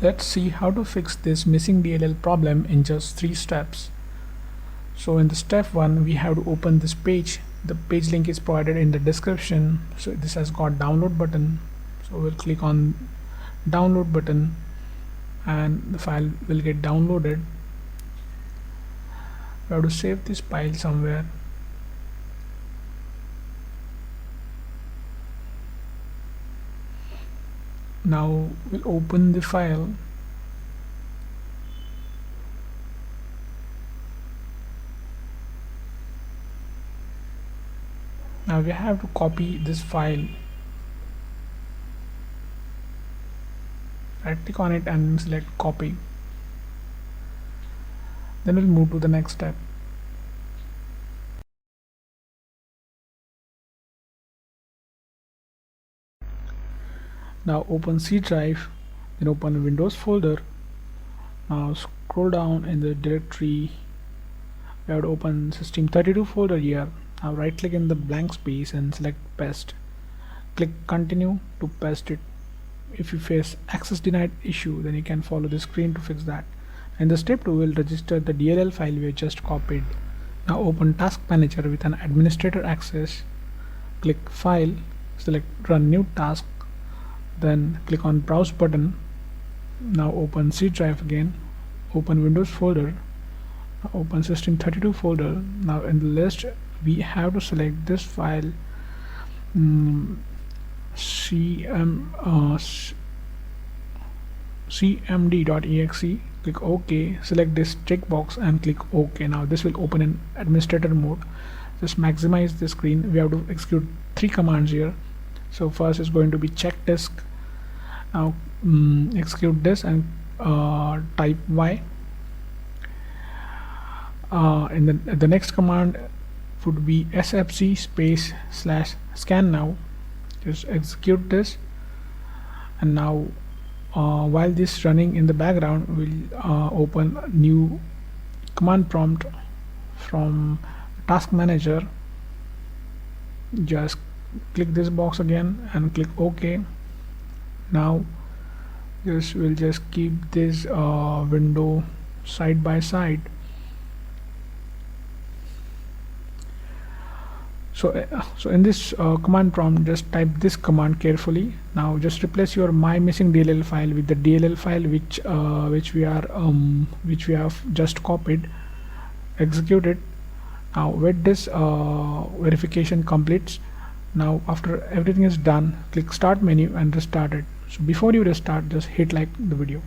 Let's see how to fix this missing DLL problem in just 3 steps. So in the step 1, we have to open this page. The page link is provided in the description. So this has got download button. So we'll click on download button and the file will get downloaded. We have to save this file somewhere. Now we'll open the file. Now we have to copy this file. Right click on it and select copy. Then we'll move to the next step. Now open C drive, then open Windows folder. Now scroll down in the directory. We have to open System32 folder here. Now right click in the blank space and select paste. Click continue to paste it. If you face access denied issue, then you can follow the screen to fix that. In the step 2, we'll register the DLL file we just copied. Now open task manager with an administrator access. Click file, select run new task, then click on browse button. Now open C drive again, open Windows folder, open System32 folder. Now in the list we have to select this file, cmd.exe. click OK, select this checkbox and click OK. Now this will open in administrator mode. Just maximize the screen. We have to execute 3 commands here. So first is going to be check disk. Now execute this and type Y. In the next command would be sfc space / scan now. Just execute this, and now while this running in the background, we'll open new command prompt from task manager. Just click this box again and click OK. Now we'll just keep this window side by side. So in this command prompt, just type this command carefully. Now just replace your my missing DLL file with the DLL file which we have just copied. Execute it. Now wait this verification completes. Now after everything is done, click start menu and restart it. So before you restart, just hit like the video.